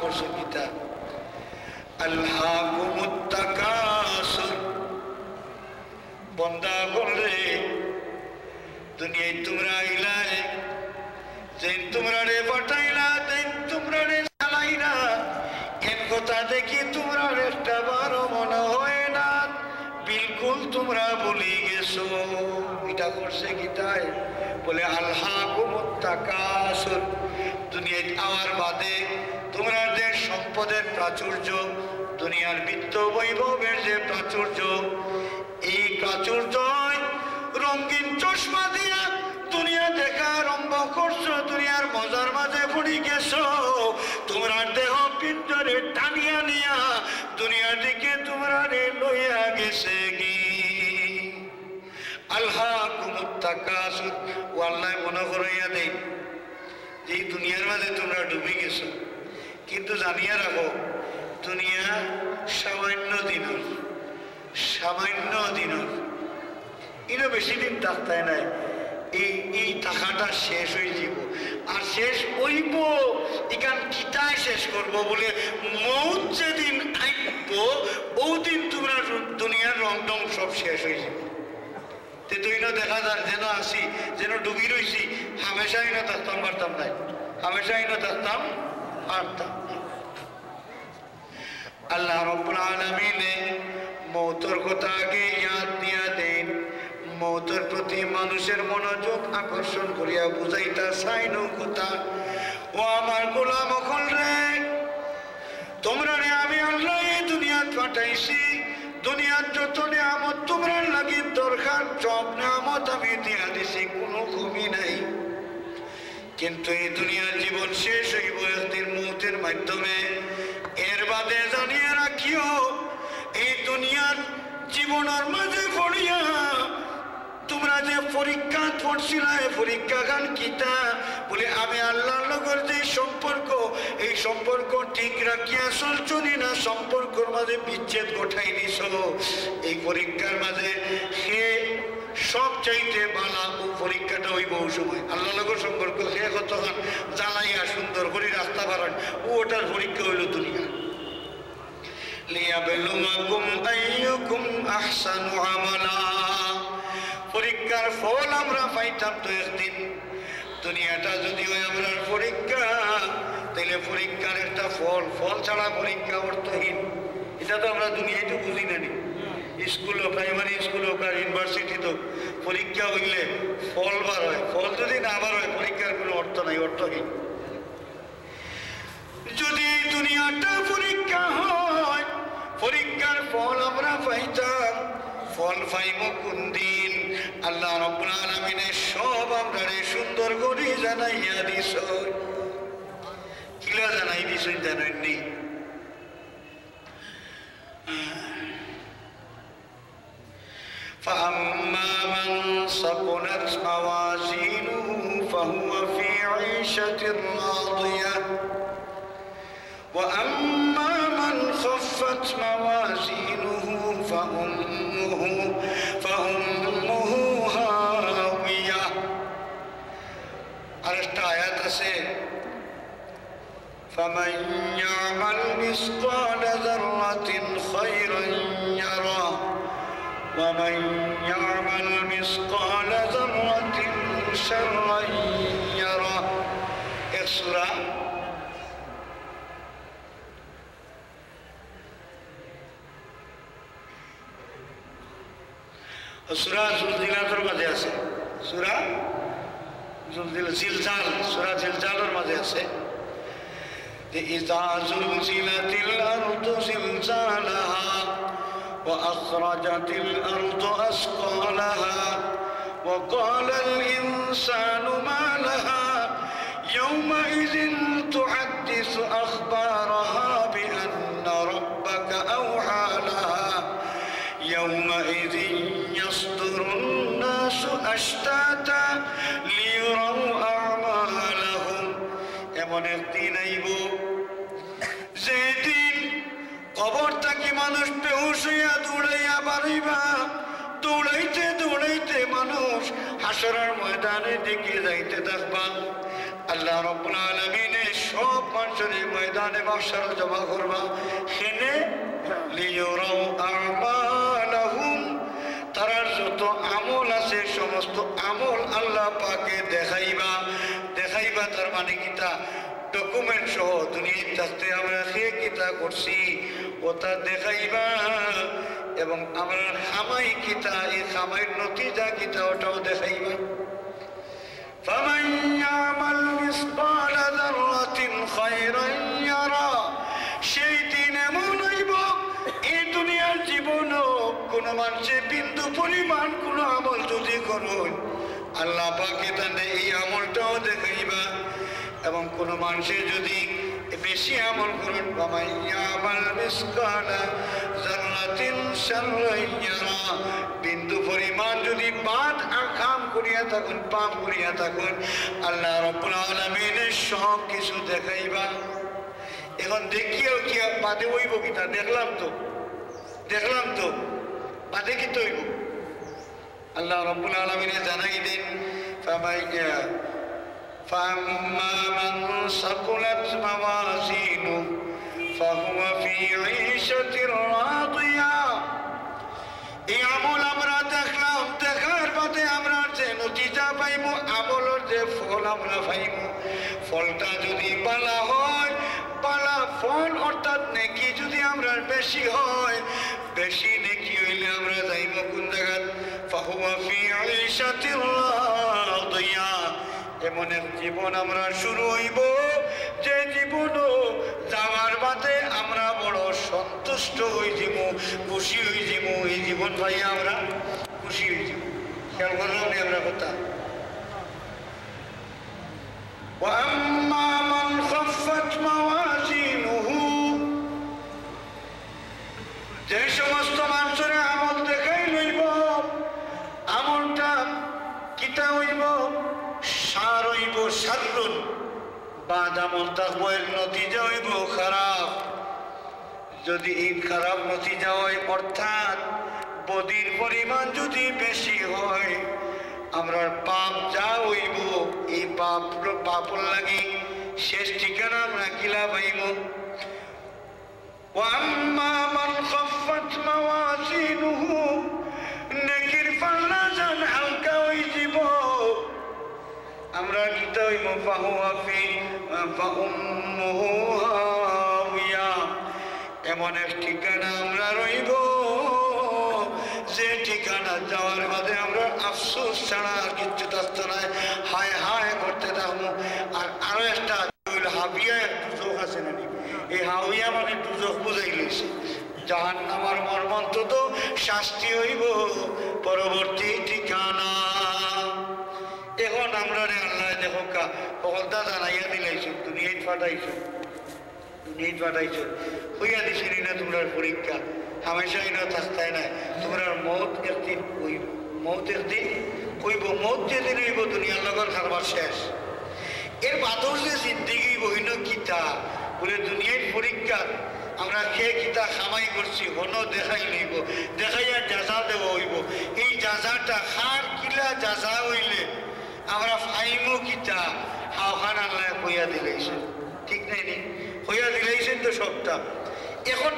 করছো কিতা আল্লাহুমুত তাকাসুর বন্দা বলরে দুনিয়ায় তোমরা আইলাই যেন তোমরা রে পাঠাইলা যেন তোমরা রে চালাইলা এর কথা দেখি তোমরা একটা বারো মনে হয় না বিলকুল তোমরা ভুলে গেছো এটা করছে কিতায় বলে আল্লাহুমুত তাকাসুর দুনিয়ায় আওয়ার বাদে তোমরা যে সম্পদের প্রাচুর্য দুনিয়ার বিত্ত বৈভবের যে প্রাচুর্য এই প্রাচুর্য রঙিন চশমা দিয়া দুনিয়া দেখা আরম্ভ করছো দুনিয়ার মজার মাঝে পড়ে গেছো তোমরা দেহ পিঞ্জরে টানিয়া নিয়া দুনিয়ার দিকে তোমরা রে লইয়া গেছে কি আল্লাহুমুত তাকাসুর ও আল্লাহ মনে করাইয়া দেই যে দুনিয়ার মাঝে তোমরা ডুবে গেছো কিন্তু জানিয়া রাখো দুনিয়া সামান্য দিনের এটা বেশি দিন থাকতে নাই এই টাকাটা শেষ হয়ে যাব আর শেষ হইব এখান কিতায় শেষ করব বলে মৌত যেদিন আইব ওদিন তোমরা দুনিয়ার রং টং সব শেষ হয়ে যাব তে তুই না দেখা যায় যেন আসি যেন ডুবি রয়েছি হামেশাই না থাকতাম পারতাম নাই হামেশাই না থাকতাম পারতাম আল্লাহ রাব্বুল আলামিন মৌতের কথা আগে ইয়াদ দিয়া দেন মৌতের প্রতি মানুষের মনোযোগ আকর্ষণ করিয়া বুঝাইতা চাইনো কথা ও আমার গোলাম অকল রে তোমরা রে আমি আল্লাহ এই দুনিয়াত পাঠাইছি দুনিয়ার যত নিয়ামত তোমরা লাগি দরকার সব নিয়ামত আমি দিয়া দিছি কোনো কমি নাই কিন্তু এই দুনিয়ার জীবন শেষ হইব একদিন মৌতের মাধ্যমে এর বাদে জানিয়ে রাখিও এই দুনিয়ার জীবনের মাঝে পড়িয়া তোমরা যে পরীক্ষা পড়ছিল পরীক্ষা গান কিতা বলে আমি আল্লাহর লগর যে সম্পর্ক এই সম্পর্ক ঠিক রাখিয়া চলছনি না সম্পর্কের মাঝে বিচ্ছেদ ঘটাই দিছ এই পরীক্ষার মাঝে সে সব চাইতে বালা ও পরীক্ষাটা হইব ওই সময় আল্লাহ লগর সম্পর্ক সে কতক্ষণ জ্বালাইয়া সুন্দর করে রাস্তা বাড়ান ওটার পরীক্ষা হইল দুনিয়া লিয়াবলুমাকুম আইয়ুকুম আহসানু আমালা পরীক্ষার ফল আমরা পাইতাম তো একদিন দুনিয়াটা যদি হয় আমরা পরীক্ষা তাহলে পরীক্ষার একটা ফল ছাড়া পরীক্ষা অর্থহীন এটা তো আমরা দুনিয়ায় তো বুঝি না স্কুল প্রাইমারি স্কুল হোক আর ইউনিভার্সিটি তো পরীক্ষা হইলে ফল বার হয় ফল যদি না বার হয় পরীক্ষার কোনো অর্থ নাই অর্থহীন যদি দুনিয়াটা পরীক্ষা হয় পরীক্ষার ফল আমরা পাইতাম ফল পাইব কোন দিন আল্লাহ রাব্বুল আলামিনের সব আমরা সুন্দর করে জানাইয়া দিছ কিলা জানাই দিছ জানেননি فأما من ثقلت موازينه فهو في عيشة راضية وأما من خفت موازينه فأمه هاوية আরেকটা আয়াত আছে فمن يعمل مثقال ذرة خيرا يره ومن يعمل مثقال ذرة شرا يره এক সূরা সূরা জুলজিলাতের মাঝে আছে সূরা জিলজাল সূরা জিলজালের মাঝে আছে যে ইযা জুলজিলাতিল আরদু জিলজালাহা ওয়া আখরাজাতিল আরদু আসকালাহা ওয়া ক্বালাল ইনসানু মা লাহা ইয়াওমাইযিন তুহাদ্দিসু আখবারাহা বিআন্না রাব্বাকা আওহা লাহা ইয়াওমাইযিন ইয়াসদুরুন নাসু আশতাতা লিইরাউ আমালাহুম এমন একদিন আইব যেদিন কবর থেকে মানুষ বেহুশ হইয়া দৌড়াইয়া বাড়িবা দৌড়াইতে দৌড়াইতে মানুষ হাসরের ময়দানের দিকে যাইতে থাকবা আল্লাহ রাব্বুল আলামিন সব মানুষের ময়দানে মাহশার জমা করবা হেনে লিয়ুরাউ আমালাহুম তারার যত আমল আছে সমস্ত আমল আল্লাহ পাকে দেখাইবা তার মানে কিতা ডকুমেন্ট সহ দুনিয়ার থাকতে আমরা সে কিতা করছি ওটা দেখাইবা এবং আমরা খামাই কিতা এই খামাইয়ের নতিজা কিতা ওটাও দেখাইবা فمن يعمل مثقال ذرة خيرا يرى সেই দিন এমন হইব এই দুনিয়ার জীবনও কোনো মানুষের বিন্দু পরিমাণ কোনো আমল যদি করো আল্লাহ পাকে তাদের এই আমলটাও দেখাইবা এবং কোনো মানুষের যদি বেশি আমল করুন ومن يعمل مثقال ذرة شرا يرى বিন্দু পরিমাণ যদি বাদ আকাম করিয়া থাকুন পাপ করিয়া থাকুন আল্লাহ রাব্বুল আলামিন সব কিছু দেখাইবা এখন দেখিও কি বাদে হইব কিনা দেখলাম তো বাদে কি হইব আল্লাহ রাব্বুল আলামিন জানাই দেন فأما من ثقلت موازينه فهو في عيشة راضية এই আমল আমরা দেখলাম দেখার বাদে আমরা যে নতিজা পাইব আমলের যে ফল আমরা পাইব ফলটা যদি পালা হয় পালা ফল অর্থাৎ নেকি যদি আমরা বেশি হয় বেশি নেকি হইলে আমরা যাইব কোন জায়গায় ফাহুয়া ফি আইশাতির রাদিয়া এমন এক জীবন আমরা শুরু হইব যে জীবনও যাওয়ার বাদে আমরা বড় সন্তুষ্ট হয়ে যাব খুশি হয়ে যাব এই জীবন ভাই আমরা খুশি হয়ে যাব খেয়াল করলাম নি আমরা কথা وأما من خفت موازينه যে সমস্ত মানুষের আমল দেখাই লইব আমলটা কিতা হইব সার হইব সারুন বাদ আমল থাকবো এর নতিজা হইব খারাপ যদি এই খারাপ নতিজা হয় অর্থাৎ বদির পরিমাণ যদি বেশি হয় আমরা পাপ যা হইব এই পাপর লাগি শেষ ঠিকানা আমরা কিলা পাইব وأما من خفت موازينه নেকির পাল্লা জান হালকা হইব আমরা কিতা হইব ফাহুয়া ফি ফাউম্মুহু হাওিয়া এমন এক ঠিকানা আমরা রইব যে ঠিকানা যাওয়ার বাদে আমরা আফসোস ছাড়া আর কিচ্ছু থাকতো না হায় হায় করতে থাকবো আর আরো একটা হাবিয়া এক দুজক আছে নাকি এই হাওিয়া মানে দুজক বুঝাই লইছে জাহান্নামের মর্মন্ত তো শাস্তি হইব পরবর্তী ঠিকানা এখন আমরা রে আল্লাহ দেখো কা কলতা জানাইয়া দিলাইছো দুনিয়ায় পাঠাইছো হইয়া দিছি না তোমরা পরীক্ষা হামেশাই না থাকতাই না তোমরা মৌত একদিন হইব মৌত একদিন হইব মৌত যেদিন হইব দুনিয়ার লগর খারবার শেষ এর বাদর যে জিন্দিগি বহিন কিতা বলে দুনিয়ার পরীক্ষা আমরা খেয়ে কিতা খামাই করছি হন দেখাই লইব দেখাইয়া যাজা দেব হইব এই যাজাটা খার কিলা যাজা হইলে আমরা ফাইমো কিতা হাওখান আল্লাহ হইয়া দিলাইছেন ঠিক নাই নি হইয়া দিলাইছেন তো সবটা এখন